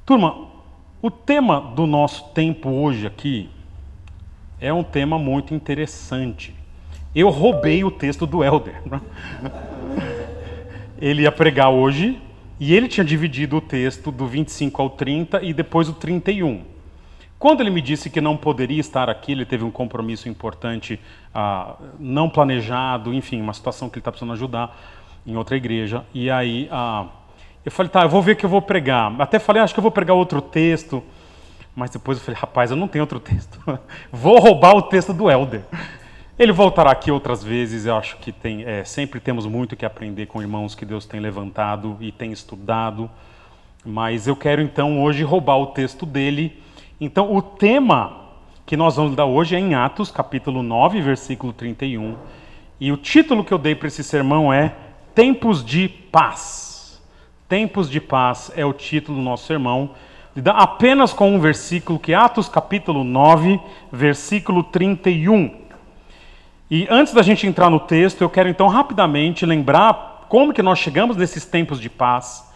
Turma, o tema do nosso tempo hoje aqui é um tema muito interessante. Eu roubei o texto do Helder. Ele ia pregar hoje e ele tinha dividido o texto do 25 ao 30 e depois o 31. Quando ele me disse que não poderia estar aqui, ele teve um compromisso importante, não planejado, enfim, uma situação que ele está precisando ajudar em outra igreja. E aí eu falei, tá, eu vou ver que eu vou pregar. Até falei, acho que eu vou pregar outro texto. Mas depois eu falei, rapaz, eu não tenho outro texto. Vou roubar o texto do Helder. Ele voltará aqui outras vezes, eu acho que sempre temos muito que aprender com irmãos que Deus tem levantado e tem estudado. Mas eu quero então hoje roubar o texto dele. Então o tema que nós vamos dar hoje é em Atos, capítulo 9, versículo 31. E o título que eu dei para esse sermão é Tempos de Paz. Tempos de Paz é o título do nosso sermão. Apenas com um versículo, que é Atos capítulo 9, versículo 31. E antes da gente entrar no texto, eu quero então rapidamente lembrar como que nós chegamos nesses tempos de paz.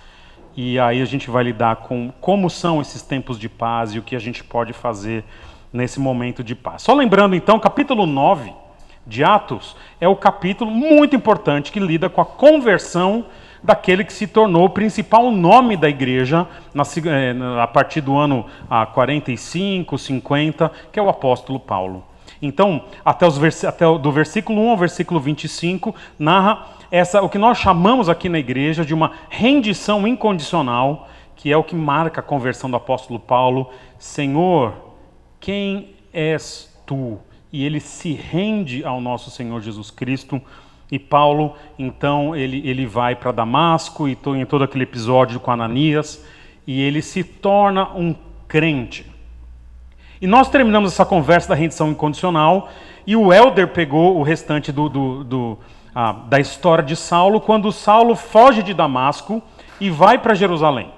E aí a gente vai lidar com como são esses tempos de paz e o que a gente pode fazer nesse momento de paz. Só lembrando então, capítulo 9 de Atos é o capítulo muito importante que lida com a conversão daquele que se tornou o principal nome da igreja a partir do ano 45, 50, que é o apóstolo Paulo. Então, do versículo 1 ao versículo 25, narra o que nós chamamos aqui na igreja de uma rendição incondicional, que é o que marca a conversão do apóstolo Paulo. Senhor, quem és tu? E ele se rende ao nosso Senhor Jesus Cristo. E Paulo, então, ele vai para Damasco, e em todo aquele episódio com Ananias, e ele se torna um crente. E nós terminamos essa conversa da rendição incondicional, e o Helder pegou o restante da história de Saulo, quando Saulo foge de Damasco e vai para Jerusalém.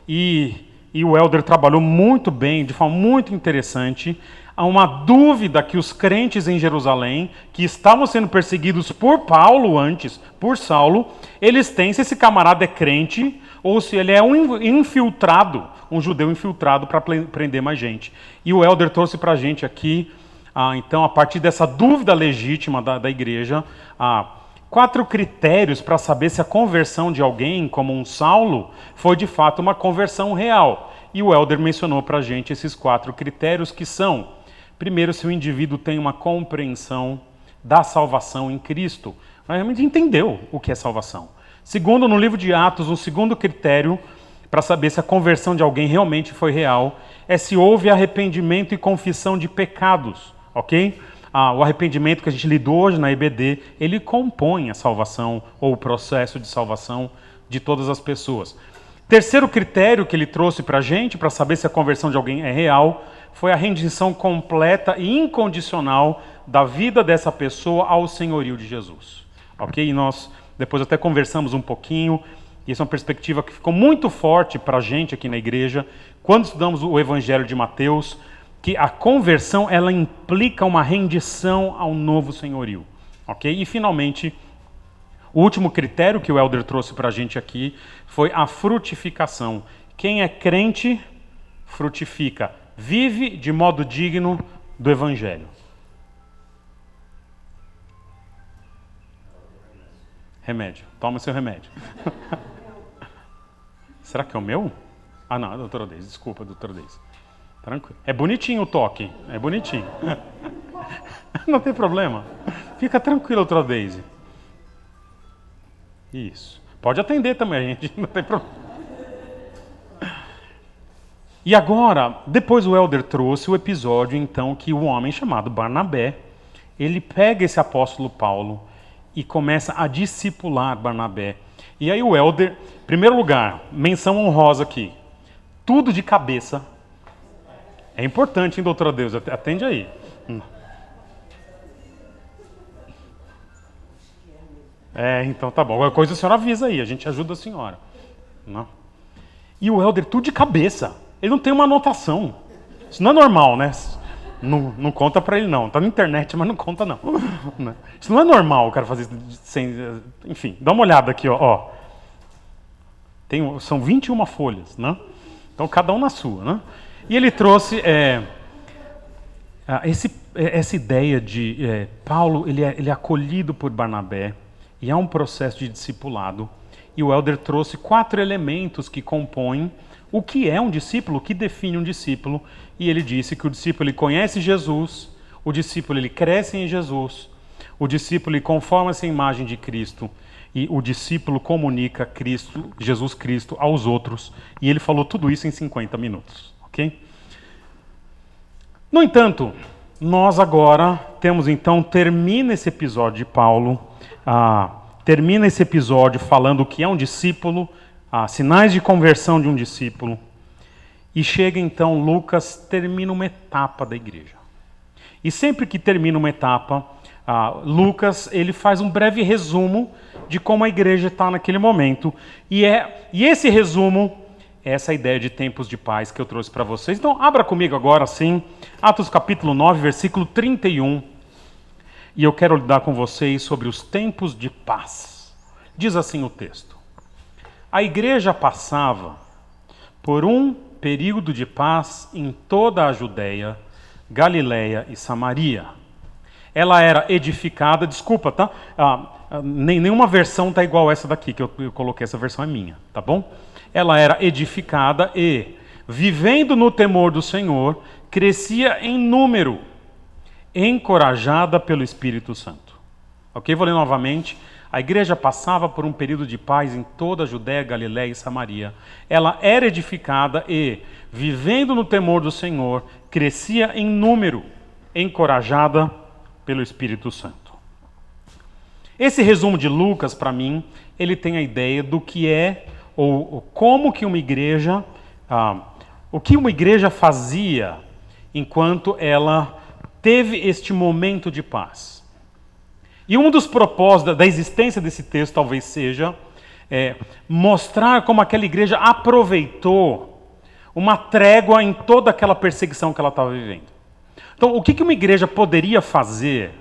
E o Helder trabalhou muito bem, de forma muito interessante. Há uma dúvida que os crentes em Jerusalém, que estavam sendo perseguidos por Paulo antes, por Saulo, eles têm se esse camarada é crente ou se ele é um infiltrado, um judeu infiltrado para prender mais gente. E o Helder trouxe para a gente aqui, então, a partir dessa dúvida legítima da igreja, 4 critérios para saber se a conversão de alguém, como um Saulo, foi de fato uma conversão real. E o Helder mencionou para a gente esses 4 critérios que são: primeiro, se o indivíduo tem uma compreensão da salvação em Cristo, realmente entendeu o que é salvação. Segundo, no livro de Atos, um segundo critério para saber se a conversão de alguém realmente foi real é se houve arrependimento e confissão de pecados, ok? O arrependimento que a gente lidou hoje na EBD, ele compõe a salvação ou o processo de salvação de todas as pessoas. Terceiro critério que ele trouxe para a gente, para saber se a conversão de alguém é real, foi a rendição completa e incondicional da vida dessa pessoa ao senhorio de Jesus. Ok? E nós depois até conversamos um pouquinho, e essa é uma perspectiva que ficou muito forte para a gente aqui na igreja, quando estudamos o Evangelho de Mateus, que a conversão ela implica uma rendição ao novo senhorio. Ok? E finalmente, o último critério que o Helder trouxe para a gente aqui foi a frutificação. Quem é crente, frutifica. Vive de modo digno do Evangelho. Remédio. Toma seu remédio. Será que é o meu? Não, é a doutora Deise. Desculpa, doutora Deise. Tranquilo. É bonitinho o toque. É bonitinho. Não tem problema. Fica tranquilo, doutora Deise. Isso. Pode atender também, gente. Não tem problema. E agora, depois o Helder trouxe o episódio, então, que o homem chamado Barnabé, ele pega esse apóstolo Paulo e começa a discipular Barnabé. E aí o Helder, em primeiro lugar, menção honrosa aqui, tudo de cabeça. É importante, hein, doutora Deus? Atende aí. Então tá bom. Qualquer coisa a senhora avisa aí, a gente ajuda a senhora. Não. E o Helder, tudo de cabeça. Ele não tem uma anotação. Isso não é normal, né? Não conta pra ele, não. Tá na internet, mas não conta, não. Isso não é normal o cara fazer isso sem... Enfim, dá uma olhada aqui, ó. São 21 folhas, né? Então, cada um na sua, né? E ele trouxe essa ideia de Paulo, ele é acolhido por Barnabé, e há um processo de discipulado, e o Helder trouxe 4 elementos que compõem o que é um discípulo, o que define um discípulo, e ele disse que o discípulo ele conhece Jesus, o discípulo ele cresce em Jesus, o discípulo ele conforma-se à imagem de Cristo, e o discípulo comunica Cristo, Jesus Cristo aos outros, e ele falou tudo isso em 50 minutos, ok? No entanto, nós agora temos então, termina esse episódio de Paulo, termina esse episódio falando o que é um discípulo, sinais de conversão de um discípulo, e chega então, Lucas termina uma etapa da igreja. E sempre que termina uma etapa, Lucas ele faz um breve resumo de como a igreja está naquele momento. E esse resumo é essa ideia de tempos de paz que eu trouxe para vocês. Então, abra comigo agora, sim, Atos capítulo 9, versículo 31. E eu quero lidar com vocês sobre os tempos de paz. Diz assim o texto. A igreja passava por um período de paz em toda a Judéia, Galiléia e Samaria. Ela era edificada, desculpa, tá? Nenhuma versão está igual essa daqui, que eu coloquei, essa versão é minha, tá bom? Ela era edificada e, vivendo no temor do Senhor, crescia em número, encorajada pelo Espírito Santo. Ok? Vou ler novamente. A igreja passava por um período de paz em toda a Judéia, Galiléia e Samaria. Ela era edificada e, vivendo no temor do Senhor, crescia em número, encorajada pelo Espírito Santo. Esse resumo de Lucas, para mim, ele tem a ideia do que é, ou como que uma igreja, o que uma igreja fazia enquanto ela teve este momento de paz. E um dos propósitos da existência desse texto talvez seja mostrar como aquela igreja aproveitou uma trégua em toda aquela perseguição que ela estava vivendo. Então, o que uma igreja poderia fazer,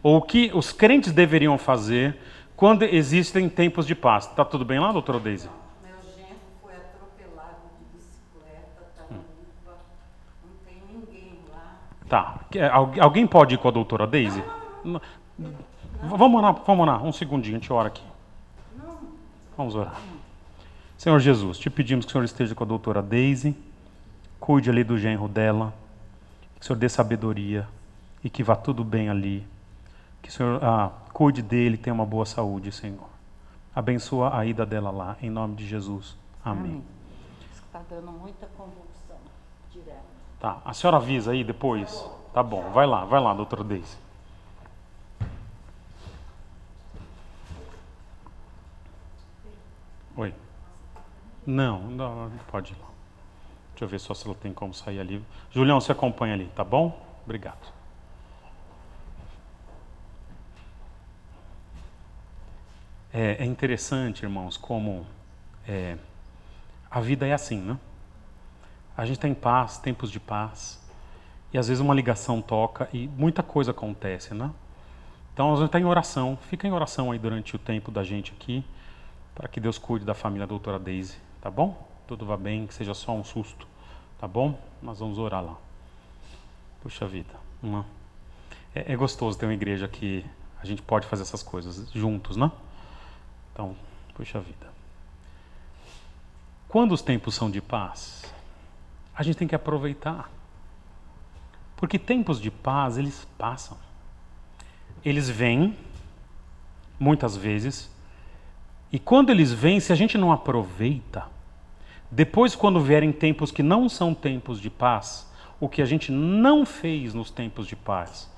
ou o que os crentes deveriam fazer, quando existem tempos de paz? Está tudo bem lá, doutora Deise? Meu genro foi atropelado de bicicleta, está na UPA, não tem ninguém lá. Tá. Alguém pode ir com a doutora Deise? Não. Vamos orar, um segundinho, a gente ora aqui. Vamos orar. Senhor Jesus, te pedimos que o Senhor esteja com a doutora Deise, cuide ali do genro dela, que o Senhor dê sabedoria e que vá tudo bem ali. Que o Senhor cuide dele, tenha uma boa saúde, Senhor. Abençoa a ida dela lá, em nome de Jesus. Amém. Está dando muita convulsão direto. Tá, a senhora avisa aí depois? Tá bom, vai lá, doutora Deise. Oi. Não pode ir lá. Deixa eu ver só se ela tem como sair ali. Julião, você acompanha ali, tá bom? Obrigado. É interessante, irmãos, como a vida é assim, né? A gente tem paz, tempos de paz, e às vezes uma ligação toca e muita coisa acontece, né? Então a gente está em oração, fica em oração aí durante o tempo da gente aqui, para que Deus cuide da família da doutora Deise, tá bom? Tudo vá bem, que seja só um susto, tá bom? Nós vamos orar lá. Puxa vida, é gostoso ter uma igreja que a gente pode fazer essas coisas juntos, né? Então, puxa vida. Quando os tempos são de paz, a gente tem que aproveitar. Porque tempos de paz, eles passam. Eles vêm, muitas vezes, e quando eles vêm, se a gente não aproveita, depois quando vierem tempos que não são tempos de paz, o que a gente não fez nos tempos de paz,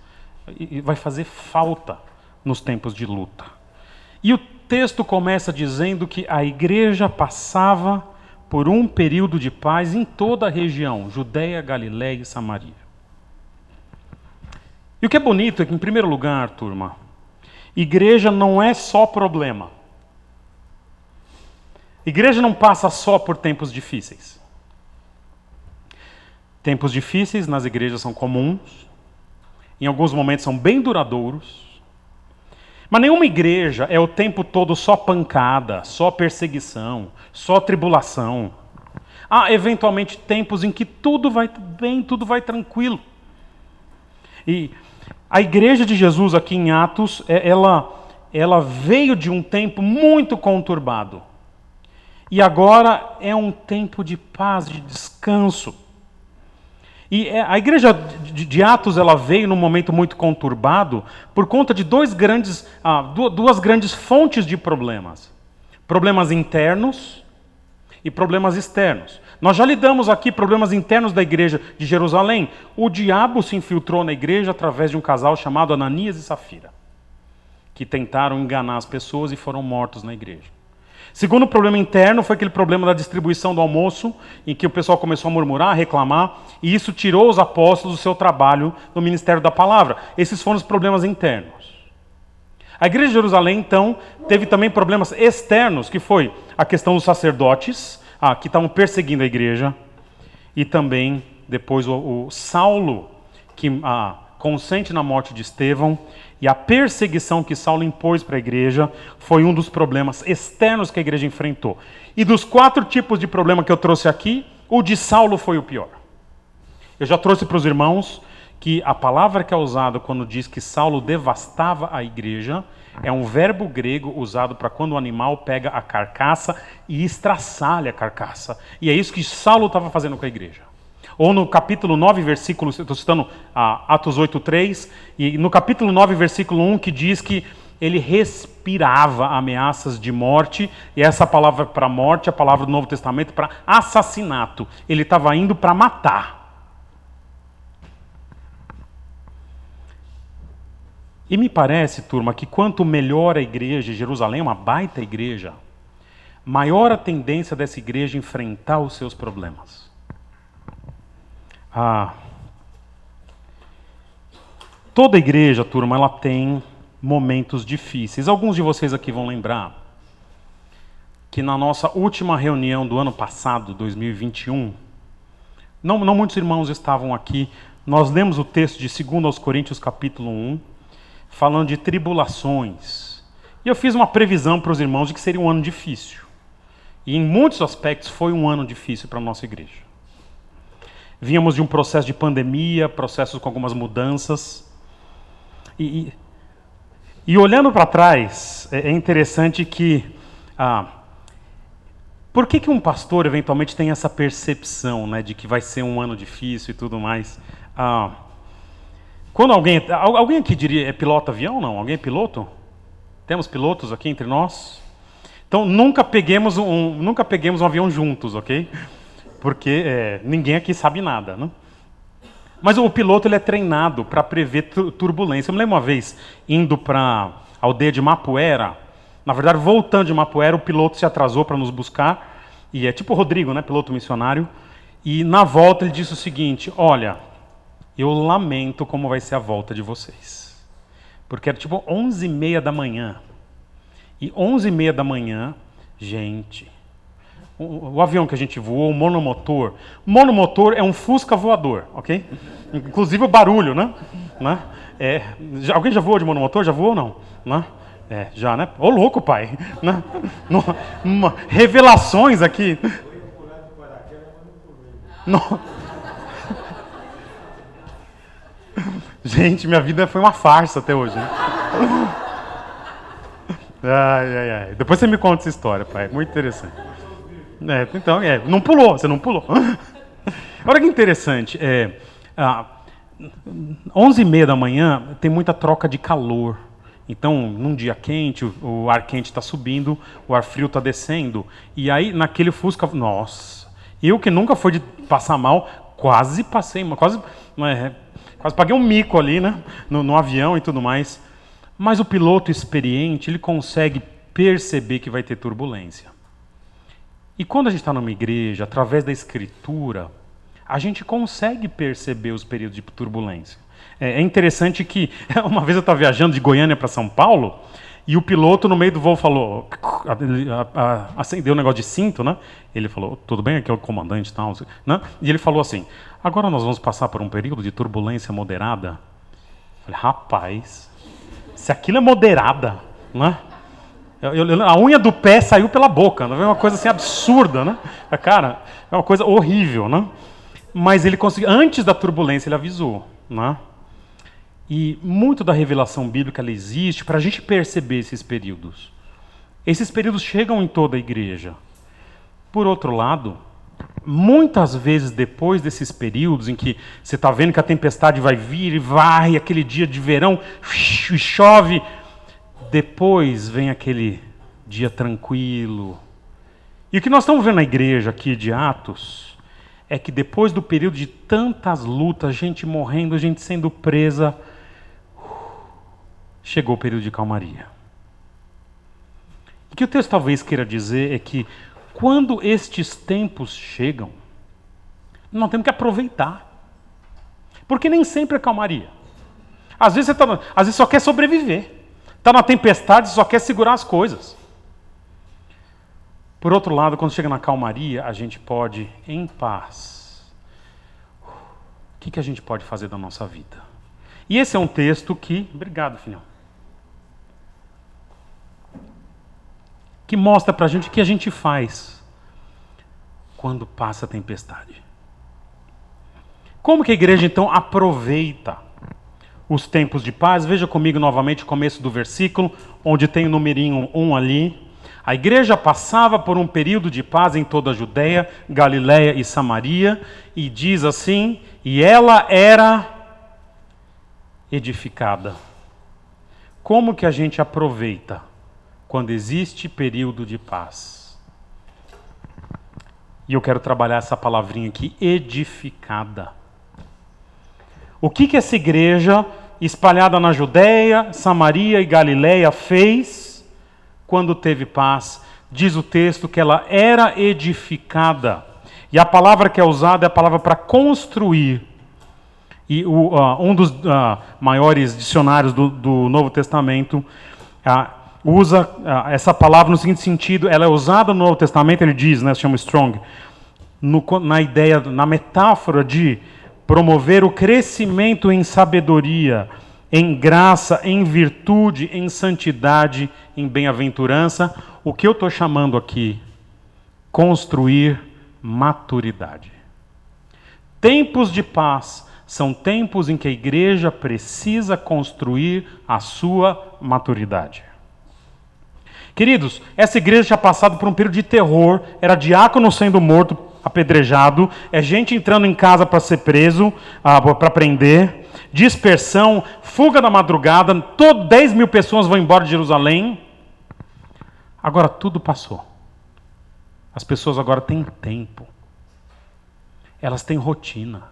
vai fazer falta nos tempos de luta. E o texto começa dizendo que a igreja passava por um período de paz em toda a região, Judéia, Galiléia e Samaria. E o que é bonito é que, em primeiro lugar, turma, igreja não é só problema. Igreja não passa só por tempos difíceis. Tempos difíceis nas igrejas são comuns, em alguns momentos são bem duradouros, mas nenhuma igreja é o tempo todo só pancada, só perseguição, só tribulação. Há, eventualmente, tempos em que tudo vai bem, tudo vai tranquilo. E a igreja de Jesus aqui em Atos, ela veio de um tempo muito conturbado. E agora é um tempo de paz, de descanso. E a igreja de Atos, ela veio num momento muito conturbado por conta de duas grandes fontes de problemas. Problemas internos e problemas externos. Nós já lidamos aqui problemas internos da igreja de Jerusalém. O diabo se infiltrou na igreja através de um casal chamado Ananias e Safira, que tentaram enganar as pessoas e foram mortos na igreja. Segundo problema interno foi aquele problema da distribuição do almoço, em que o pessoal começou a murmurar, a reclamar, e isso tirou os apóstolos do seu trabalho no ministério da palavra. Esses foram os problemas internos. A igreja de Jerusalém, então, teve também problemas externos, que foi a questão dos sacerdotes, que estavam perseguindo a igreja, e também, depois, o Saulo, que consente na morte de Estevão, e a perseguição que Saulo impôs para a igreja foi um dos problemas externos que a igreja enfrentou. E dos 4 tipos de problema que eu trouxe aqui, o de Saulo foi o pior. Eu já trouxe para os irmãos que a palavra que é usada quando diz que Saulo devastava a igreja é um verbo grego usado para quando o animal pega a carcaça e estraçalha a carcaça. E é isso que Saulo estava fazendo com a igreja. Ou no capítulo 9, versículo, estou citando Atos 8:3, e no capítulo 9, versículo 1, que diz que ele respirava ameaças de morte, e essa palavra para morte é a palavra do Novo Testamento para assassinato. Ele estava indo para matar. E me parece, turma, que quanto melhor a igreja, Jerusalém é uma baita igreja, maior a tendência dessa igreja enfrentar os seus problemas. Toda igreja, turma, ela tem momentos difíceis. Alguns de vocês aqui vão lembrar que na nossa última reunião do ano passado, 2021, não muitos irmãos estavam aqui, nós lemos o texto de 2 Coríntios capítulo 1, falando de tribulações. E eu fiz uma previsão para os irmãos de que seria um ano difícil. E em muitos aspectos foi um ano difícil para a nossa igreja. Vínhamos de um processo de pandemia, processos com algumas mudanças. E olhando para trás, é interessante que... por que um pastor eventualmente tem essa percepção, né, de que vai ser um ano difícil e tudo mais? Quando alguém aqui diria, é piloto avião ou não? Alguém é piloto? Temos pilotos aqui entre nós? Então nunca peguemos um avião juntos, ok? Porque ninguém aqui sabe nada, né? Mas o piloto ele é treinado para prever turbulência. Eu me lembro uma vez, indo para a aldeia de Mapuera, na verdade, voltando de Mapuera, o piloto se atrasou para nos buscar, e é tipo o Rodrigo, né, piloto missionário, e na volta ele disse o seguinte: olha, eu lamento como vai ser a volta de vocês. Porque era tipo 11h30 da manhã. E 11h30 da manhã, gente... O avião que a gente voou, o monomotor. Monomotor é um Fusca voador, ok? Inclusive o barulho, né? Alguém já voou de monomotor? Já voou ou não? Né? Já, né? Ô louco, pai! Né? Revelações aqui. Não. Gente, minha vida foi uma farsa até hoje. Né? Ai. Depois você me conta essa história, pai. Muito interessante. Então, não pulou, você não pulou. Olha que interessante, 11h30 da manhã tem muita troca de calor. Então, num dia quente, o ar quente está subindo, o ar frio está descendo. E aí, naquele Fusca, nossa, eu que nunca fui de passar mal, quase passei, quase paguei um mico ali, né, no avião e tudo mais. Mas o piloto experiente, ele consegue perceber que vai ter turbulência. E quando a gente está numa igreja, através da Escritura, a gente consegue perceber os períodos de turbulência. É interessante que, uma vez eu estava viajando de Goiânia para São Paulo, e o piloto no meio do voo falou, acendeu um negócio de cinto, né? Ele falou, tudo bem, aqui é o comandante e tal, né? E ele falou assim, agora nós vamos passar por um período de turbulência moderada. Eu falei, rapaz, se aquilo é moderada, né? A unha do pé saiu pela boca, não é uma coisa assim absurda, né? Cara, é uma coisa horrível, né? Mas ele conseguiu, antes da turbulência, ele avisou, né? E muito da revelação bíblica ela existe para a gente perceber esses períodos. Esses períodos chegam em toda a igreja. Por outro lado, muitas vezes depois desses períodos em que você está vendo que a tempestade vai vir e varre, aquele dia de verão, e chove, depois vem aquele dia tranquilo. E o que nós estamos vendo na igreja aqui de Atos é que depois do período de tantas lutas, gente morrendo, gente sendo presa, chegou o período de calmaria. O que o texto talvez queira dizer é que quando estes tempos chegam, nós temos que aproveitar. Porque nem sempre é calmaria. Às vezes você só quer sobreviver. Está na tempestade e só quer segurar as coisas. Por outro lado, quando chega na calmaria, a gente pode, em paz, o que a gente pode fazer da nossa vida? E esse é um texto que... Obrigado, filhão. Que mostra para a gente o que a gente faz quando passa a tempestade. Como que a igreja, então, aproveita os tempos de paz? Veja comigo novamente o começo do versículo, onde tem o numerinho 1 ali. A igreja passava por um período de paz em toda a Judéia, Galiléia e Samaria, e diz assim, e ela era edificada. Como que a gente aproveita quando existe período de paz? E eu quero trabalhar essa palavrinha aqui, edificada. O que essa igreja espalhada na Judéia, Samaria e Galiléia fez quando teve paz? Diz o texto que ela era edificada. E a palavra que é usada é a palavra para construir. E um dos maiores dicionários do Novo Testamento usa essa palavra no seguinte sentido. Ela é usada no Novo Testamento, ele diz, né, se chama Strong, na ideia, na metáfora de promover o crescimento em sabedoria, em graça, em virtude, em santidade, em bem-aventurança. O que eu estou chamando aqui? Construir maturidade. Tempos de paz são tempos em que a igreja precisa construir a sua maturidade. Queridos, essa igreja tinha passado por um período de terror, era diácono sendo morto, apedrejado, é gente entrando em casa para ser preso, para prender, dispersão, fuga da madrugada, 10 mil pessoas vão embora de Jerusalém. Agora tudo passou. As pessoas agora têm tempo. Elas têm rotina.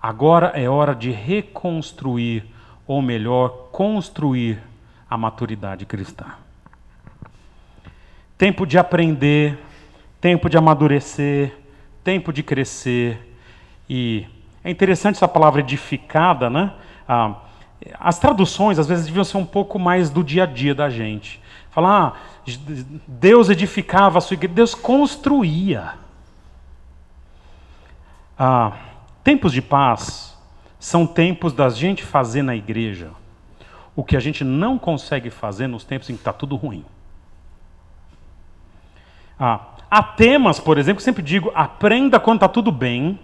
Agora é hora de reconstruir, ou melhor, construir a maturidade cristã. Tempo de aprender, tempo de amadurecer, tempo de crescer. E é interessante essa palavra edificada, né? As traduções, às vezes, deviam ser um pouco mais do dia a dia da gente. Falar, Deus edificava a sua igreja, Deus construía. Tempos de paz são tempos da gente fazer na igreja o que a gente não consegue fazer nos tempos em que está tudo ruim. Há temas, por exemplo, que eu sempre digo, aprenda quando está tudo bem,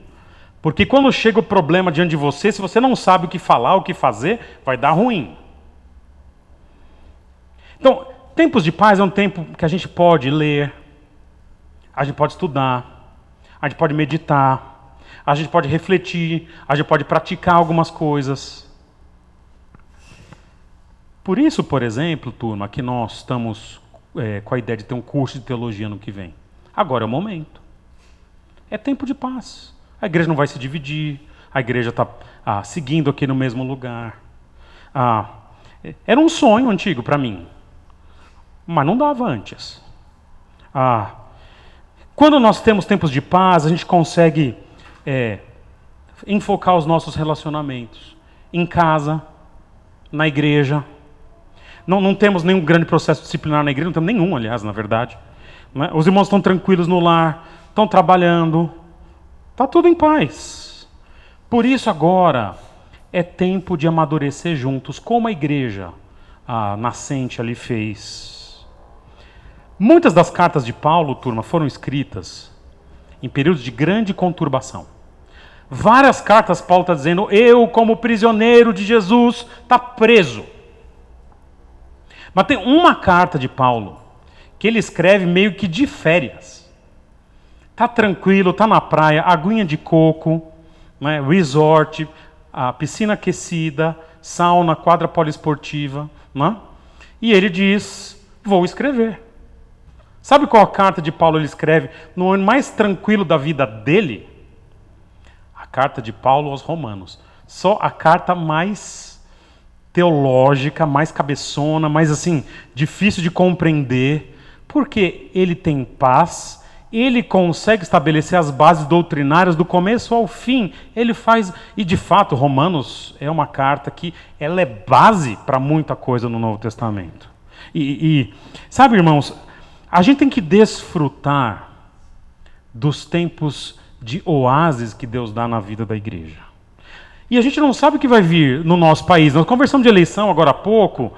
porque quando chega o problema diante de você, se você não sabe o que falar, o que fazer, vai dar ruim. Então, tempos de paz é um tempo que a gente pode ler, a gente pode estudar, a gente pode meditar, a gente pode refletir, a gente pode praticar algumas coisas. Por isso, por exemplo, turma, que nós estamos com a ideia de ter um curso de teologia no que vem. Agora é o momento. É tempo de paz. A igreja não vai se dividir, a igreja está seguindo aqui no mesmo lugar. Era um sonho antigo para mim, mas não dava antes. Quando nós temos tempos de paz, a gente consegue enfocar os nossos relacionamentos em casa, na igreja. Não temos nenhum grande processo disciplinar na igreja, não temos nenhum, aliás, na verdade. Né? Os irmãos estão tranquilos no lar, estão trabalhando, está tudo em paz. Por isso agora é tempo de amadurecer juntos, como a igreja nascente ali fez. Muitas das cartas de Paulo, turma, foram escritas em períodos de grande conturbação. Várias cartas Paulo está dizendo, eu como prisioneiro de Jesus, está preso. Mas tem uma carta de Paulo que ele escreve meio que de férias. Está tranquilo, está na praia, aguinha de coco, né, resort, a piscina aquecida, sauna, quadra poliesportiva. Né? E ele diz, vou escrever. Sabe qual a carta de Paulo ele escreve no ano mais tranquilo da vida dele? A carta de Paulo aos Romanos. Só a carta mais teológica, mais cabeçona, mais assim, difícil de compreender, porque ele tem paz, ele consegue estabelecer as bases doutrinárias do começo ao fim. Ele faz, e de fato, Romanos é uma carta que ela é base para muita coisa no Novo Testamento. Sabe, irmãos, a gente tem que desfrutar dos tempos de oásis que Deus dá na vida da igreja. E a gente não sabe o que vai vir no nosso país. Nós conversamos de eleição agora há pouco.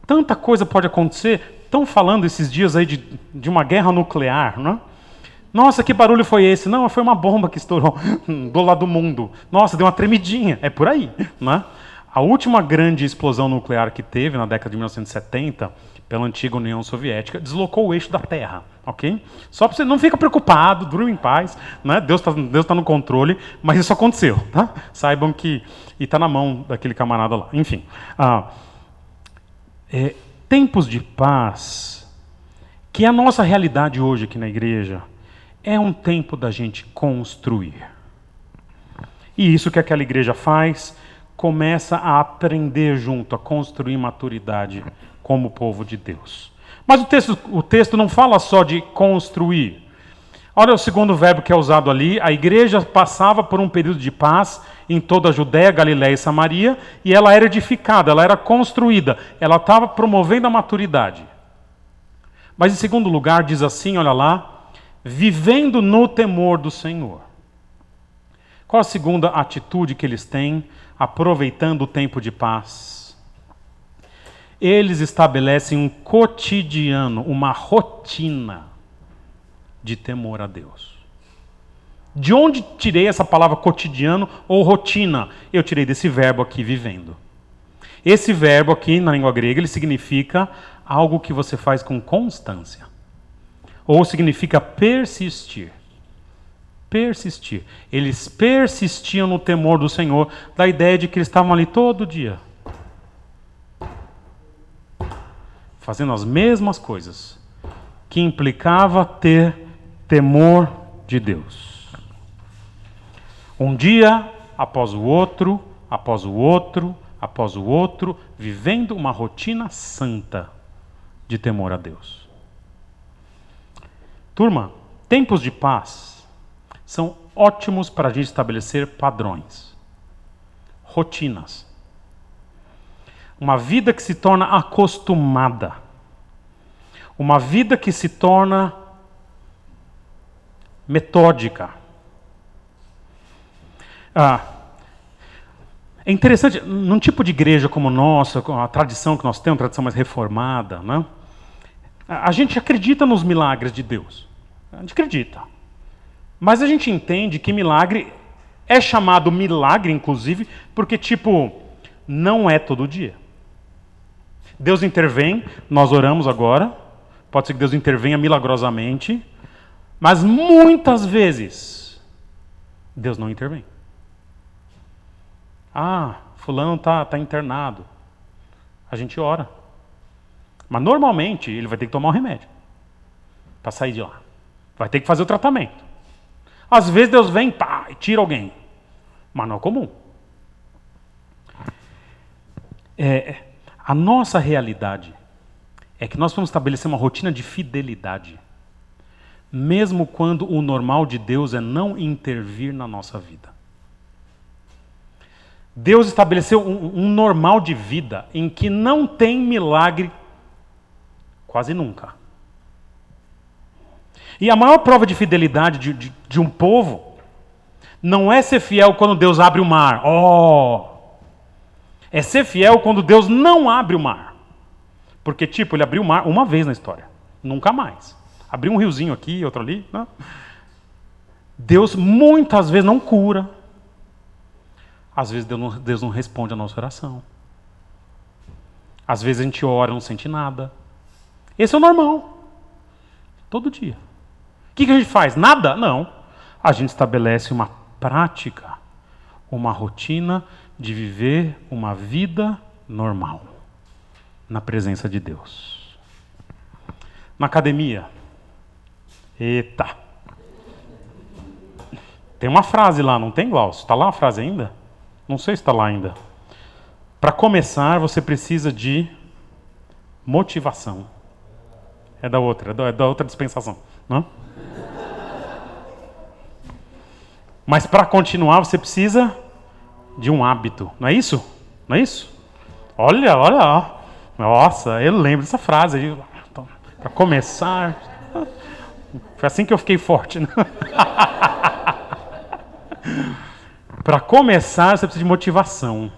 Tanta coisa pode acontecer. Estão falando esses dias aí de uma guerra nuclear, não é? Nossa, que barulho foi esse? Não, foi uma bomba que estourou do lado do mundo. Nossa, deu uma tremidinha. É por aí, não é? A última grande explosão nuclear que teve na década de 1970, pela antiga União Soviética, deslocou o eixo da Terra, ok? Só para você não fica preocupado, durma em paz, né? Deus tá no controle, mas isso aconteceu, tá? Saibam que e está na mão daquele camarada lá. Enfim, tempos de paz, que é a nossa realidade hoje aqui na igreja, é um tempo da gente construir. E isso que aquela igreja faz, começa a aprender junto, a construir maturidade como povo de Deus. Mas o texto não fala só de construir. Olha o segundo verbo que é usado ali. A igreja passava por um período de paz em toda a Judéia, Galiléia e Samaria, e ela era edificada, ela era construída, ela estava promovendo a maturidade. Mas em segundo lugar, diz assim, olha lá, vivendo no temor do Senhor. Qual a segunda atitude que eles têm, aproveitando o tempo de paz? Eles estabelecem um cotidiano, uma rotina de temor a Deus. De onde tirei essa palavra cotidiano ou rotina? Eu tirei desse verbo aqui, vivendo. Esse verbo aqui, na língua grega, ele significa algo que você faz com constância. Ou significa persistir. Persistir. Eles persistiam no temor do Senhor, da ideia de que eles estavam ali todo dia, fazendo as mesmas coisas, que implicava ter temor de Deus. Um dia após o outro, após o outro, após o outro, vivendo uma rotina santa de temor a Deus. Turma, tempos de paz são ótimos para a gente estabelecer padrões, rotinas. Uma vida que se torna acostumada. Uma vida que se torna metódica. É interessante, num tipo de igreja como nossa, com a tradição que nós temos, uma tradição mais reformada, né? A gente acredita nos milagres de Deus. A gente acredita. Mas a gente entende que milagre é chamado milagre, inclusive, porque, não é todo dia. Deus intervém, nós oramos agora, pode ser que Deus intervenha milagrosamente, mas muitas vezes Deus não intervém. Fulano está internado. A gente ora. Mas normalmente ele vai ter que tomar um remédio para sair de lá. Vai ter que fazer o tratamento. Às vezes Deus vem e tira alguém. Mas não é comum. A nossa realidade é que nós vamos estabelecer uma rotina de fidelidade, mesmo quando o normal de Deus é não intervir na nossa vida. Deus estabeleceu um normal de vida em que não tem milagre quase nunca. E a maior prova de fidelidade de um povo não é ser fiel quando Deus abre o mar. É ser fiel quando Deus não abre o mar. Porque, ele abriu o mar uma vez na história. Nunca mais. Abrir um riozinho aqui, outro ali. Não. Deus muitas vezes não cura. Às vezes Deus não responde a nossa oração. Às vezes a gente ora e não sente nada. Esse é o normal. Todo dia. O que a gente faz? Nada? Não. A gente estabelece uma prática, uma rotina de viver uma vida normal, na presença de Deus. Na academia. Eita! Tem uma frase lá, não tem, Glaucio? Está lá a frase ainda? Não sei se está lá ainda. Para começar, você precisa de motivação. É da outra dispensação. Não? Mas para continuar, você precisa de um hábito. Não é isso? Não é isso? Olha. Nossa, eu lembro dessa frase. Para começar... Foi assim que eu fiquei forte. Né? Para começar, você precisa de motivação.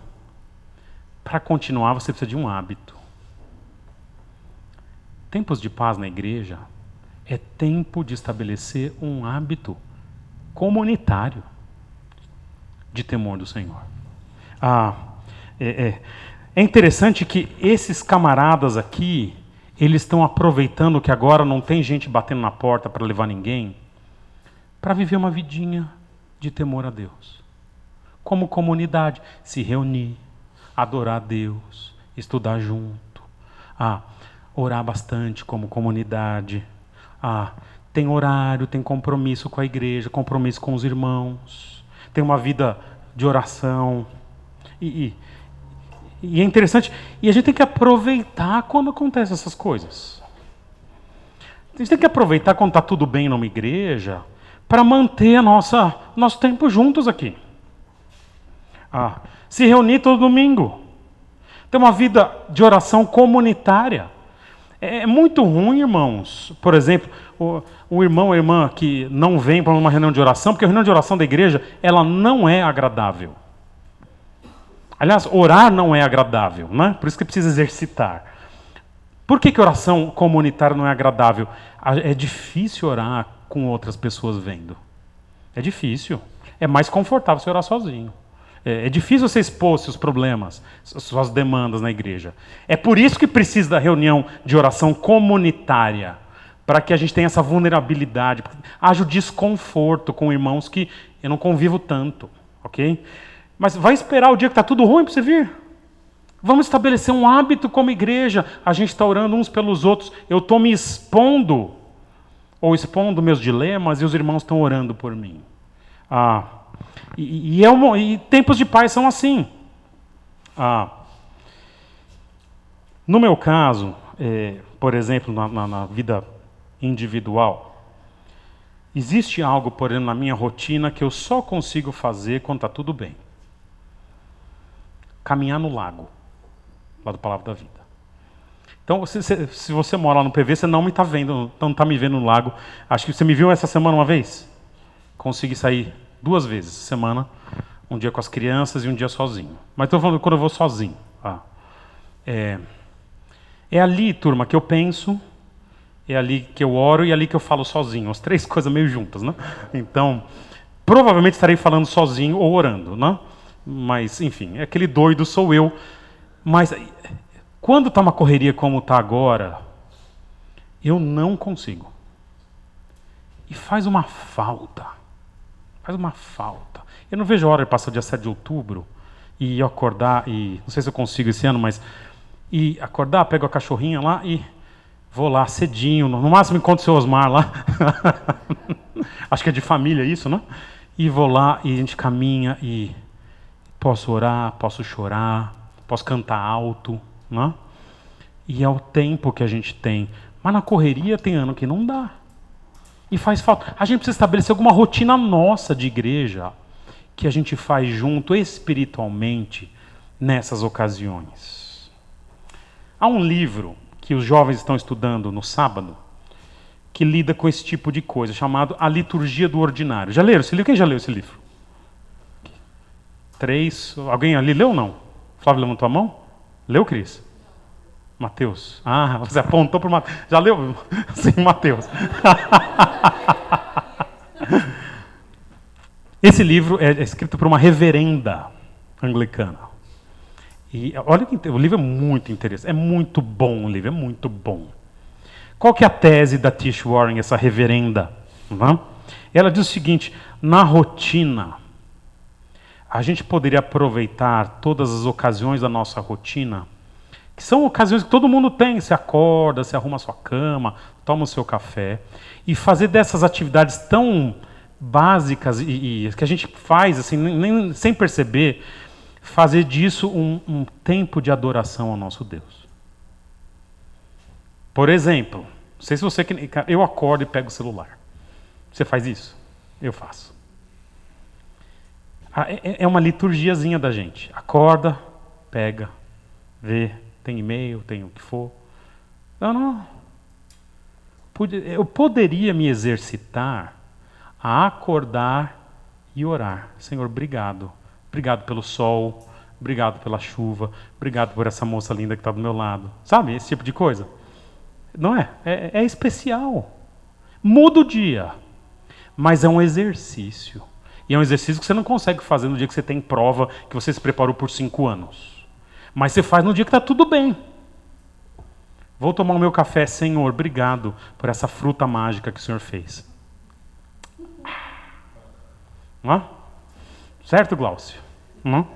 Para continuar, você precisa de um hábito. Tempos de paz na igreja é tempo de estabelecer um hábito comunitário de temor do Senhor. É interessante que esses camaradas aqui, eles estão aproveitando que agora não tem gente batendo na porta para levar ninguém, para viver uma vidinha de temor a Deus. Como comunidade, se reunir, adorar a Deus, estudar junto, orar bastante como comunidade, tem horário, tem compromisso com a igreja, compromisso com os irmãos, tem uma vida de oração. E é interessante, e a gente tem que aproveitar quando acontecem essas coisas. A gente tem que aproveitar quando está tudo bem numa igreja para manter nosso tempo juntos aqui. Se reunir todo domingo. Ter uma vida de oração comunitária. É muito ruim, irmãos. Por exemplo, o irmão ou a irmã que não vem para uma reunião de oração, porque a reunião de oração da igreja, ela não é agradável. Aliás, orar não é agradável, né? Por isso que precisa exercitar. Por que oração comunitária não é agradável? É difícil orar com outras pessoas vendo. É difícil. É mais confortável você orar sozinho. É difícil você expor seus problemas, suas demandas na igreja. É por isso que precisa da reunião de oração comunitária, para que a gente tenha essa vulnerabilidade, haja o desconforto com irmãos que eu não convivo tanto, ok? Mas vai esperar o dia que está tudo ruim para você vir? Vamos estabelecer um hábito como igreja. A gente está orando uns pelos outros. Eu estou me expondo, ou expondo meus dilemas, e os irmãos estão orando por mim. E tempos de paz são assim. No meu caso, por exemplo, na vida individual, existe algo, por exemplo, na minha rotina que eu só consigo fazer quando está tudo bem. Caminhar no lago, lá do Palavra da Vida. Então, se você mora lá no PV, você não me está vendo, não está me vendo no lago. Acho que você me viu essa semana uma vez. Consegui sair 2 vezes essa semana, um dia com as crianças e um dia sozinho. Mas estou falando quando eu vou sozinho. É ali, turma, que eu penso, é ali que eu oro e é ali que eu falo sozinho. As 3 coisas meio juntas, né? Então, provavelmente estarei falando sozinho ou orando, né? Mas, enfim, aquele doido sou eu. Mas, quando está uma correria como está agora, eu não consigo. E faz uma falta. Faz uma falta. Eu não vejo a hora de passar o dia 7 de outubro e eu acordar, e não sei se eu consigo esse ano, mas e acordar, pego a cachorrinha lá e vou lá cedinho, no máximo encontro o seu Osmar lá. Acho que é de família isso, né? E vou lá e a gente caminha e posso orar, posso chorar, posso cantar alto, né? E é o tempo que a gente tem. Mas na correria tem ano que não dá. E faz falta. A gente precisa estabelecer alguma rotina nossa de igreja que a gente faz junto espiritualmente nessas ocasiões. Há um livro que os jovens estão estudando no sábado que lida com esse tipo de coisa, chamado A Liturgia do Ordinário. Já leram esse livro? Quem já leu esse livro? 3. Alguém ali leu ou não? Flávio levantou a mão? Leu, Cris? Mateus. Ah, você apontou para o Mateus. Já leu? Sim, Mateus. Esse livro é escrito por uma reverenda anglicana. E olha que o livro é muito interessante. É muito bom o livro, é muito bom. Qual que é a tese da Tish Warren, essa reverenda? Ela diz o seguinte: na rotina, a gente poderia aproveitar todas as ocasiões da nossa rotina, que são ocasiões que todo mundo tem. Você acorda, você arruma a sua cama, toma o seu café, e fazer dessas atividades tão básicas e que a gente faz assim, nem sem perceber, fazer disso um tempo de adoração ao nosso Deus. Por exemplo, não sei se você... Eu acordo e pego o celular. Você faz isso? Eu faço. É uma liturgiazinha da gente. Acorda, pega, vê, tem e-mail, tem o que for. Não. Eu poderia me exercitar a acordar e orar. Senhor, obrigado. Obrigado pelo sol, obrigado pela chuva, obrigado por essa moça linda que está do meu lado. Sabe, esse tipo de coisa. Não é? É especial. Muda o dia. Mas é um exercício. E é um exercício que você não consegue fazer no dia que você tem prova, que você se preparou por 5 anos. Mas você faz no dia que está tudo bem. Vou tomar o meu café, Senhor, obrigado por essa fruta mágica que o Senhor fez. Não é? Certo, Glaucio? Não?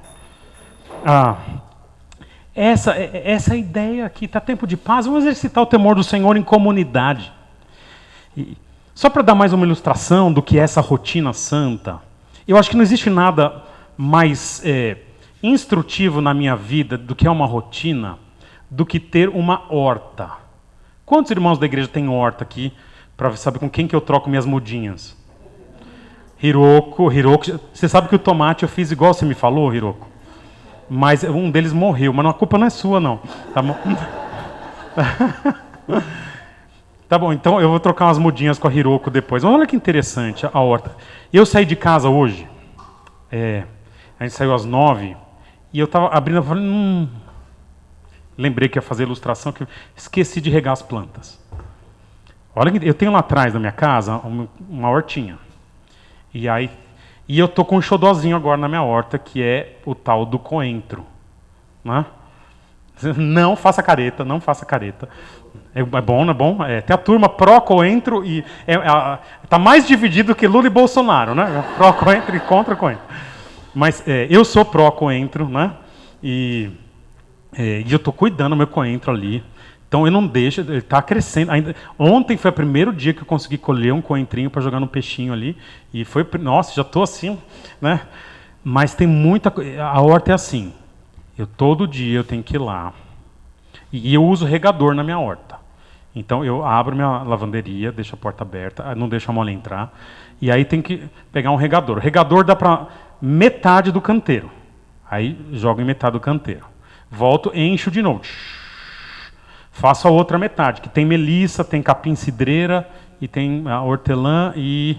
Essa ideia aqui, está tempo de paz, vamos exercitar o temor do Senhor em comunidade. E, só para dar mais uma ilustração do que é essa rotina santa, eu acho que não existe nada mais instrutivo na minha vida do que é uma rotina, do que ter uma horta. Quantos irmãos da igreja têm horta aqui, para saber com quem que eu troco minhas mudinhas? Hiroko, você sabe que o tomate eu fiz igual você me falou, Hiroko? Mas um deles morreu, mas a culpa não é sua, não. Tá bom? Tá bom, então eu vou trocar umas mudinhas com a Hiroko depois. Mas olha que interessante a horta. Eu saí de casa hoje, a gente saiu às 9, e eu estava abrindo, eu falei, lembrei que ia fazer ilustração, que eu esqueci de regar as plantas. Olha que eu tenho lá atrás da minha casa uma hortinha. E eu tô com um xodózinho agora na minha horta, que é o tal do coentro. Né? Não faça careta, não faça careta. É bom, não é bom? Tem a turma pró-coentro e está mais dividido que Lula e Bolsonaro, né? Pró-coentro e contra coentro. Mas eu sou pró-coentro, né? E eu estou cuidando do meu coentro ali. Então eu não deixo, ele está crescendo. Ontem foi o primeiro dia que eu consegui colher um coentrinho para jogar no peixinho ali. E foi, nossa, já estou assim, né? Mas tem muita coisa. A horta é assim. Todo dia eu tenho que ir lá. E eu uso regador na minha horta. Então eu abro minha lavanderia, deixo a porta aberta, não deixo a mole entrar. E aí tem que pegar um regador. O regador dá para metade do canteiro. Aí jogo em metade do canteiro. Volto, encho de novo. Faço a outra metade, que tem melissa, tem capim-cidreira, e tem a hortelã e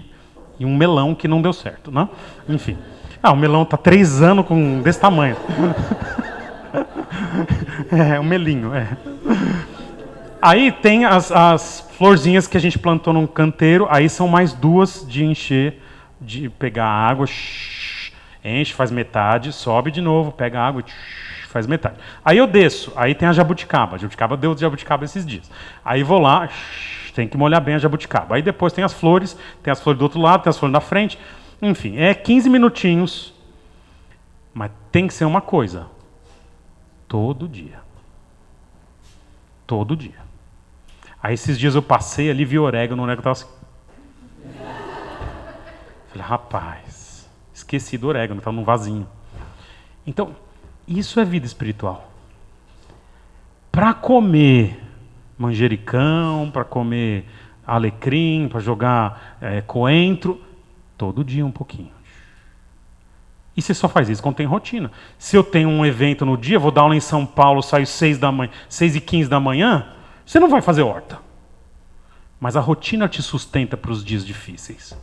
um melão que não deu certo, né? Enfim. O melão está 3 anos desse tamanho. Um melinho, Aí tem as florzinhas que a gente plantou num canteiro, aí são mais 2 de encher, de pegar a água, enche, faz metade, sobe de novo, pega a água e faz metade. Aí eu desço, aí tem a jabuticaba deu jabuticaba esses dias. Aí vou lá, tem que molhar bem a jabuticaba. Aí depois tem as flores do outro lado, tem as flores na frente, enfim, 15 minutinhos, mas tem que ser uma coisa, todo dia. Todo dia. Aí esses dias eu passei ali, vi orégano, estava assim. Falei, rapaz, esqueci do orégano, estava num vasinho. Então, isso é vida espiritual. Para comer manjericão, para comer alecrim, para jogar coentro, todo dia um pouquinho. E você só faz isso quando tem rotina. Se eu tenho um evento no dia, vou dar aula em São Paulo, saio 6h15 da manhã, você não vai fazer horta. Mas a rotina te sustenta para os dias difíceis.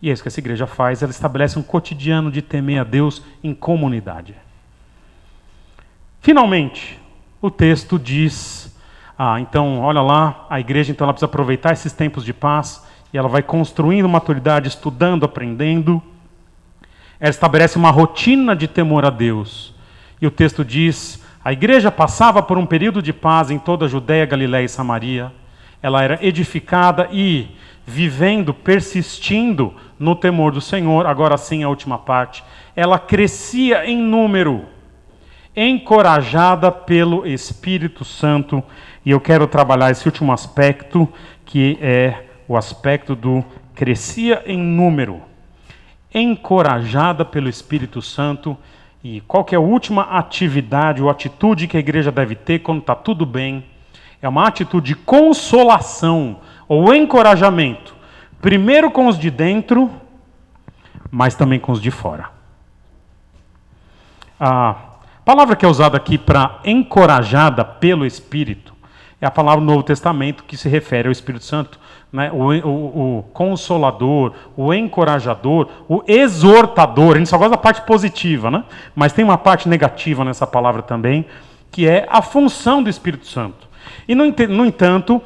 E é isso que essa igreja faz, ela estabelece um cotidiano de temer a Deus em comunidade. Finalmente, o texto diz, então, olha lá, a igreja então ela precisa aproveitar esses tempos de paz, e ela vai construindo maturidade, estudando, aprendendo. Ela estabelece uma rotina de temor a Deus. E o texto diz, a igreja passava por um período de paz em toda a Judéia, Galiléia e Samaria. Ela era edificada e vivendo, persistindo no temor do Senhor. Agora sim, a última parte. Ela crescia em número, encorajada pelo Espírito Santo. E eu quero trabalhar esse último aspecto, que é o aspecto do crescia em número, encorajada pelo Espírito Santo. E qual que é a última atividade ou atitude que a igreja deve ter quando está tudo bem? É uma atitude de consolação ou encorajamento, primeiro com os de dentro, mas também com os de fora. A palavra que é usada aqui para encorajada pelo Espírito é a palavra do Novo Testamento que se refere ao Espírito Santo, né? O consolador, o encorajador, o exortador. A gente só gosta da parte positiva, né? Mas tem uma parte negativa nessa palavra também, que é a função do Espírito Santo. E, no entanto,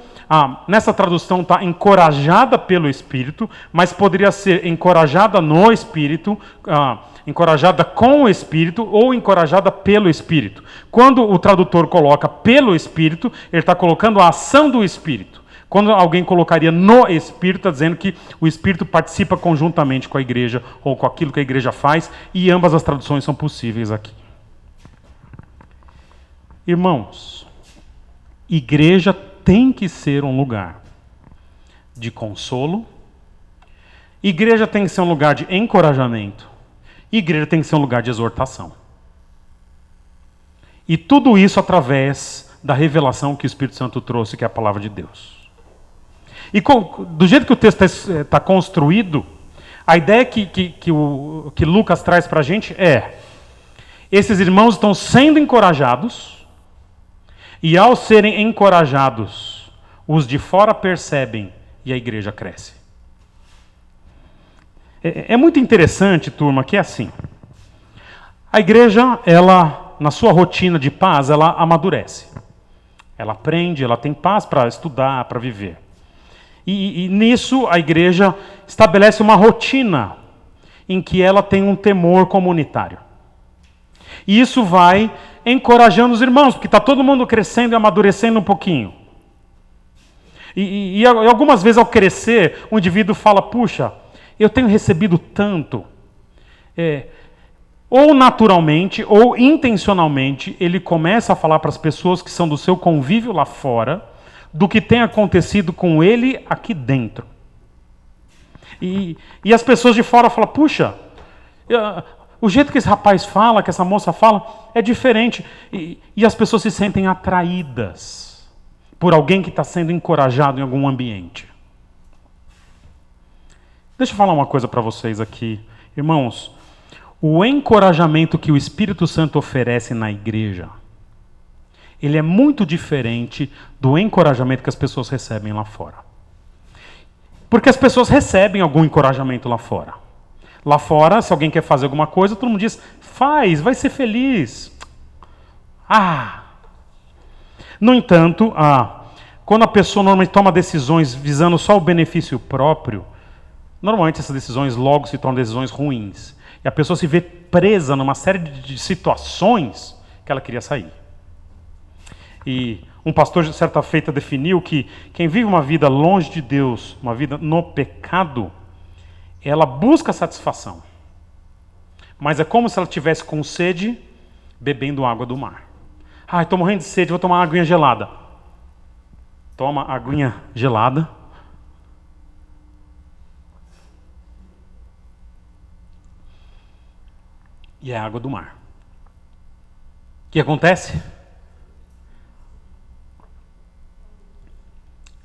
nessa tradução está encorajada pelo Espírito, mas poderia ser encorajada no Espírito, encorajada com o Espírito ou encorajada pelo Espírito. Quando o tradutor coloca pelo Espírito, ele está colocando a ação do Espírito. Quando alguém colocaria no Espírito, está dizendo que o Espírito participa conjuntamente com a igreja ou com aquilo que a igreja faz, e ambas as traduções são possíveis aqui. Irmãos, igreja tem que ser um lugar de consolo, igreja tem que ser um lugar de encorajamento, igreja tem que ser um lugar de exortação. E tudo isso através da revelação que o Espírito Santo trouxe, que é a palavra de Deus. E do jeito que o texto está construído, a ideia que Lucas traz para a gente é: esses irmãos estão sendo encorajados, e ao serem encorajados, os de fora percebem e a igreja cresce. É muito interessante, turma, que é assim. A igreja, ela, na sua rotina de paz, ela amadurece. Ela aprende, ela tem paz para estudar, para viver. E nisso a igreja estabelece uma rotina em que ela tem um temor comunitário. E isso vai encorajando os irmãos, porque está todo mundo crescendo e amadurecendo um pouquinho. E algumas vezes ao crescer, o indivíduo fala, puxa, eu tenho recebido tanto. Ou naturalmente, ou intencionalmente, ele começa a falar para as pessoas que são do seu convívio lá fora, do que tem acontecido com ele aqui dentro. E as pessoas de fora falam, puxa, o jeito que esse rapaz fala, que essa moça fala, é diferente. E as pessoas se sentem atraídas por alguém que está sendo encorajado em algum ambiente. Deixa eu falar uma coisa para vocês aqui. Irmãos, o encorajamento que o Espírito Santo oferece na igreja, ele é muito diferente do encorajamento que as pessoas recebem lá fora. Porque as pessoas recebem algum encorajamento lá fora. Lá fora, se alguém quer fazer alguma coisa, todo mundo diz, faz, vai ser feliz. No entanto, quando a pessoa normalmente toma decisões visando só o benefício próprio, normalmente essas decisões logo se tornam decisões ruins. E a pessoa se vê presa numa série de situações que ela queria sair. E um pastor, certa feita, definiu que quem vive uma vida longe de Deus, uma vida no pecado, ela busca satisfação. Mas é como se ela estivesse com sede, bebendo água do mar. Estou morrendo de sede, vou tomar uma aguinha gelada. Toma a aguinha gelada. E é a água do mar. O que acontece?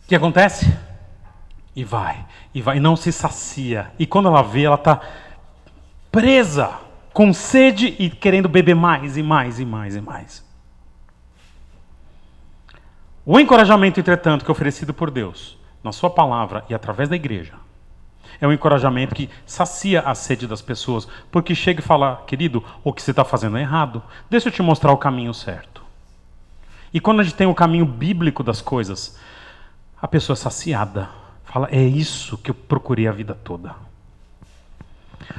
O que acontece? E vai, e não se sacia. E quando ela vê, ela está presa, com sede e querendo beber mais e mais e mais e mais. O encorajamento, entretanto, que é oferecido por Deus, na sua palavra e através da igreja, é um encorajamento que sacia a sede das pessoas, porque chega e fala, querido, o que você está fazendo é errado, deixa eu te mostrar o caminho certo. E quando a gente tem o caminho bíblico das coisas, a pessoa é saciada. Fala, é isso que eu procurei a vida toda.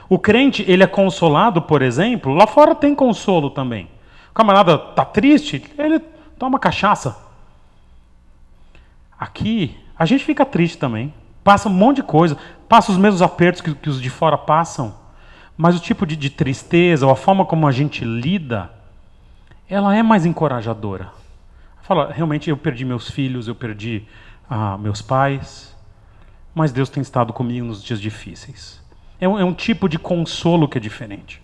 O crente, ele é consolado, por exemplo, lá fora tem consolo também. O camarada está triste, ele toma cachaça. Aqui, a gente fica triste também. Passa um monte de coisa, passa os mesmos apertos que os de fora passam. Mas o tipo de tristeza, ou a forma como a gente lida, ela é mais encorajadora. Fala, realmente eu perdi meus filhos, eu perdi meus pais, mas Deus tem estado comigo nos dias difíceis. É um tipo de consolo que é diferente.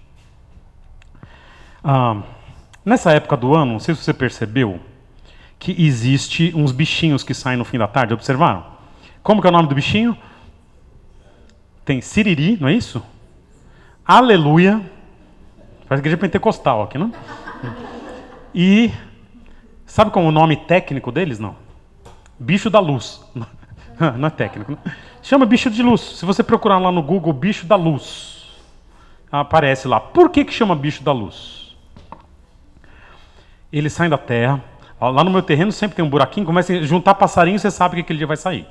Nessa época do ano, não sei se você percebeu, que existe uns bichinhos que saem no fim da tarde, observaram? Como que é o nome do bichinho? Tem siriri, não é isso? Aleluia. Parece igreja pentecostal aqui, não? E sabe como é o nome técnico deles? Não. Bicho da luz. Não é técnico, não? Chama bicho de luz. Se você procurar lá no Google, bicho da luz, aparece lá. Por que chama bicho da luz? Eles saem da terra. Lá no meu terreno sempre tem um buraquinho, começa a juntar passarinho, você sabe que aquele dia vai sair.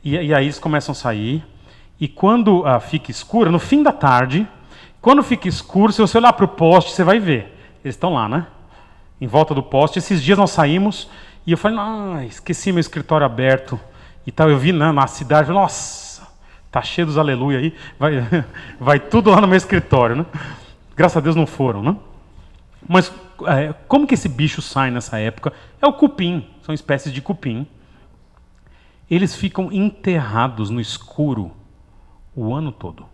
E aí eles começam a sair. E quando fica escuro, no fim da tarde, quando fica escuro, se você olhar para o poste, você vai ver. Eles estão lá, né? Em volta do poste. Esses dias nós saímos e eu falei, esqueci meu escritório aberto. E tal, eu vi na cidade, nossa, tá cheio dos aleluia aí, vai tudo lá no meu escritório, né? Graças a Deus não foram, né? Mas como que esse bicho sai nessa época? É o cupim, são espécies de cupim. Eles ficam enterrados no escuro o ano todo.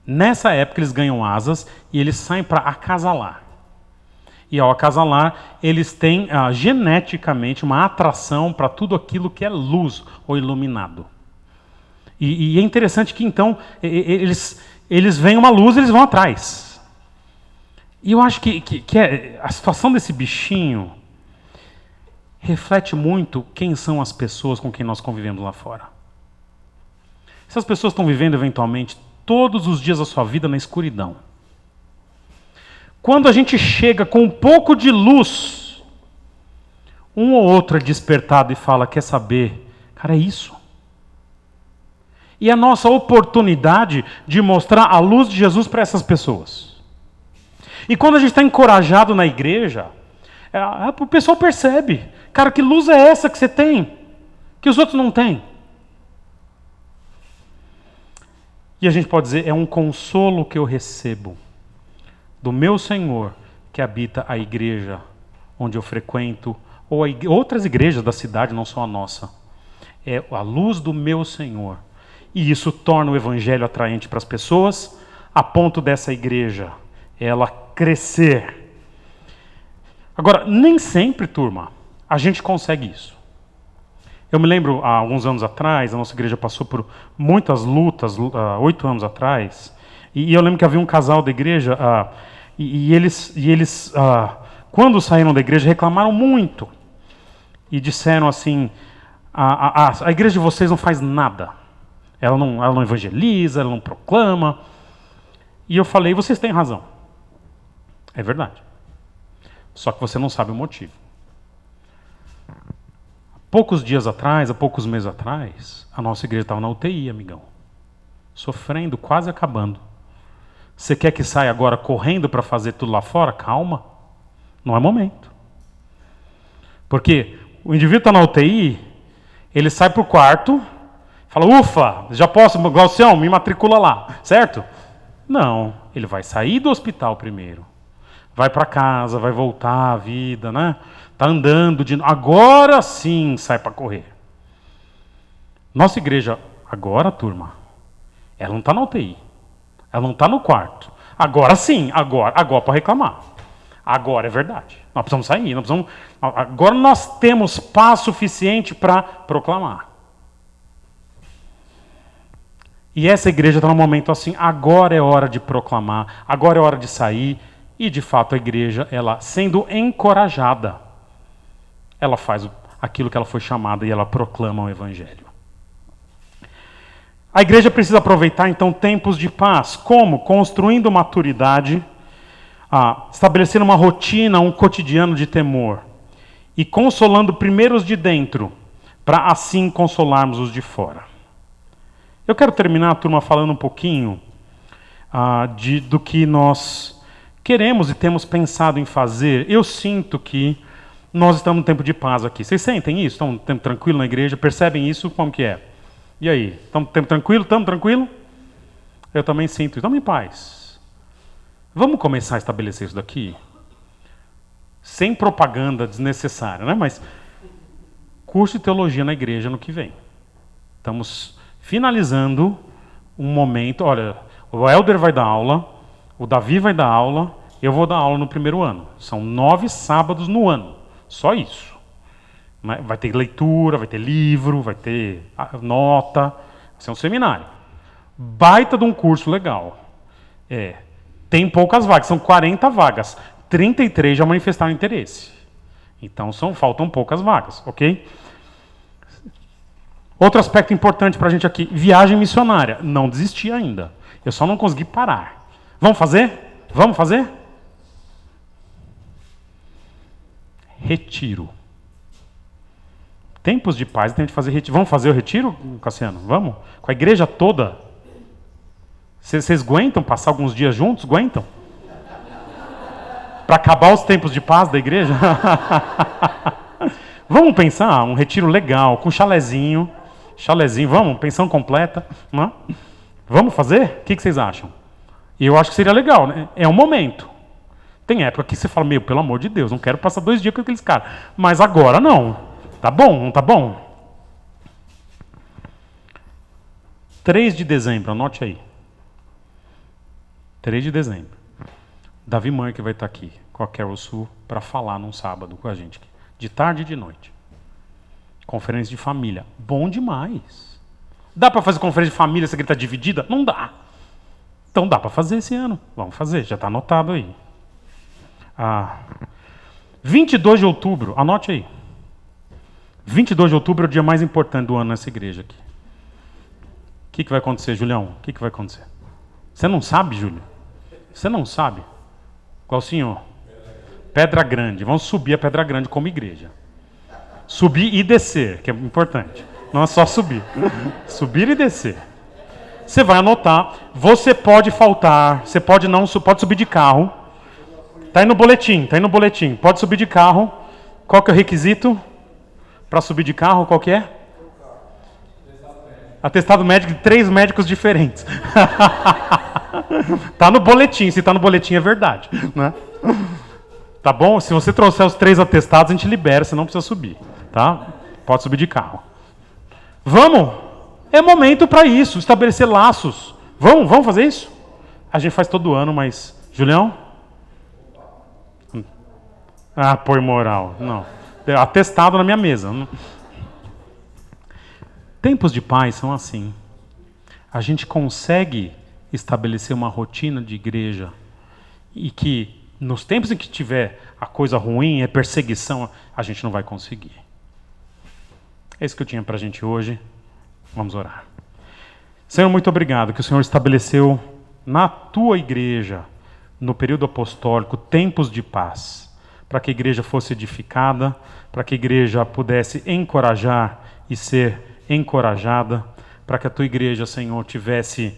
Nessa época eles ganham asas e eles saem para acasalar. E ao acasalar, eles têm geneticamente uma atração para tudo aquilo que é luz ou iluminado. E é interessante que então eles veem uma luz e eles vão atrás. E eu acho que a situação desse bichinho reflete muito quem são as pessoas com quem nós convivemos lá fora. Essas pessoas estão vivendo eventualmente todos os dias da sua vida na escuridão. Quando a gente chega com um pouco de luz, um ou outro é despertado e fala, quer saber? Cara, é isso. E a nossa oportunidade de mostrar a luz de Jesus para essas pessoas. E quando a gente está encorajado na igreja, o pessoal percebe. Cara, que luz é essa que você tem? Que os outros não têm? E a gente pode dizer, é um consolo que eu recebo do meu Senhor, que habita a igreja onde eu frequento, ou outras igrejas da cidade, não só a nossa. É a luz do meu Senhor. E isso torna o evangelho atraente para as pessoas, a ponto dessa igreja, ela crescer. Agora, nem sempre, turma, a gente consegue isso. Eu me lembro, há alguns anos atrás, a nossa igreja passou por muitas lutas, 8 anos atrás, e eu lembro que havia um casal da igreja, e eles quando saíram da igreja, reclamaram muito. E disseram assim, a igreja de vocês não faz nada. Ela não evangeliza, ela não proclama. E eu falei, vocês têm razão. É verdade. Só que você não sabe o motivo. Poucos dias atrás, há poucos meses atrás, a nossa igreja estava na UTI, amigão. Sofrendo, quase acabando. Você quer que saia agora correndo para fazer tudo lá fora? Calma. Não é momento. Porque o indivíduo está na UTI, ele sai para o quarto, fala, ufa, já posso, Glaucião, me matricula lá, certo? Não, ele vai sair do hospital primeiro. Vai para casa, vai voltar à vida, né? Está andando de novo. Agora sim sai para correr. Nossa igreja, agora, turma, ela não está na UTI. Ela não está no quarto. Agora sim, agora para reclamar. Agora é verdade. Nós precisamos sair. Agora nós temos paz suficiente para proclamar. E essa igreja está num momento assim, agora é hora de proclamar, agora é hora de sair. E de fato a igreja, ela sendo encorajada, ela faz aquilo que ela foi chamada e ela proclama o evangelho. A igreja precisa aproveitar então tempos de paz. Como? Construindo maturidade, estabelecendo uma rotina, um cotidiano de temor e consolando primeiro os de dentro, para assim consolarmos os de fora. Eu quero terminar, turma, falando um pouquinho do que nós queremos e temos pensado em fazer. Eu sinto que nós estamos num tempo de paz aqui. Vocês sentem isso? Estão num tempo tranquilo na igreja? Percebem isso? Como que é? E aí? Estamos num tempo tranquilo? Estamos tranquilo? Eu também sinto. Estamos em paz. Vamos começar a estabelecer isso daqui? Sem propaganda desnecessária, né? Mas curso de teologia na igreja no que vem. Estamos finalizando um momento. Olha, o Helder vai dar aula, o Davi vai dar aula, eu vou dar aula no primeiro ano. São 9 sábados no ano. Só isso. Vai ter leitura, vai ter livro, vai ter nota. Vai ser um seminário. Baita de um curso legal. Tem poucas vagas, são 40 vagas. 33 já manifestaram interesse. Então faltam poucas vagas, ok? Outro aspecto importante para a gente aqui, viagem missionária. Não desisti ainda. Eu só não consegui parar. Vamos fazer? Vamos fazer? Retiro. Tempos de paz, tem que fazer retiro. Vamos fazer o retiro, Cassiano? Vamos? Com a igreja toda? Vocês aguentam passar alguns dias juntos? Aguentam? Para acabar os tempos de paz da igreja? Vamos pensar um retiro legal, com chalezinho. Chalezinho, vamos? Pensão completa. Não? Vamos fazer? O que vocês acham? Eu acho que seria legal, né? É um momento. Tem época que você fala, pelo amor de Deus, não quero passar 2 dias com aqueles caras. Mas agora não. Tá bom, não tá bom? 3 de dezembro, anote aí. 3 de dezembro. Davi Mãe que vai estar aqui com a Carol Sul para falar num sábado com a gente. De tarde e de noite. Conferência de família. Bom demais. Dá para fazer conferência de família se a igreja está dividida? Não dá. Então dá para fazer esse ano. Vamos fazer, já está anotado aí. 22 de outubro, anote aí. 22 de outubro é o dia mais importante do ano nessa igreja aqui. O que vai acontecer, Julião? O que vai acontecer? Você não sabe, Júlio? Você não sabe? Qual senhor? Pedra Grande. Vamos subir a Pedra Grande como igreja. Subir e descer, que é importante. Não é só subir. Subir e descer. Você vai anotar. Você pode faltar. Você pode pode subir de carro. Está aí no boletim. Pode subir de carro. Qual que é o requisito para subir de carro? Qual que é? Atestado médico de 3 médicos diferentes. Tá no boletim. Se tá no boletim é verdade, né? Tá bom? Se você trouxer os 3 atestados, a gente libera, você não precisa subir, tá? Pode subir de carro. Vamos? É momento para isso, estabelecer laços. Vamos fazer isso? A gente faz todo ano, mas... Julião? Põe moral. Não. Atestado na minha mesa. Tempos de paz são assim. A gente consegue estabelecer uma rotina de igreja e que nos tempos em que tiver a coisa ruim, é perseguição, a gente não vai conseguir. É isso que eu tinha para a gente hoje. Vamos orar. Senhor, muito obrigado que o Senhor estabeleceu na tua igreja, no período apostólico, tempos de paz, para que a igreja fosse edificada, para que a igreja pudesse encorajar e ser encorajada, para que a tua igreja, Senhor, tivesse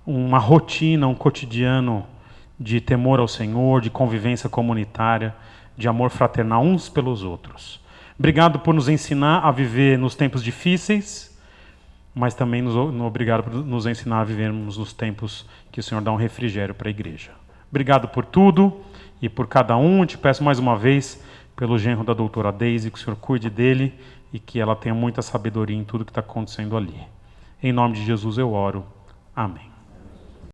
uma rotina, um cotidiano de temor ao Senhor, de convivência comunitária, de amor fraternal uns pelos outros. Obrigado por nos ensinar a viver nos tempos difíceis, mas também obrigado por nos ensinar a vivermos nos tempos que o Senhor dá um refrigério para a igreja. Obrigado por tudo e por cada um. Te peço mais uma vez pelo genro da doutora Daisy, que o Senhor cuide dele e que ela tenha muita sabedoria em tudo que está acontecendo ali. Em nome de Jesus eu oro. Amém.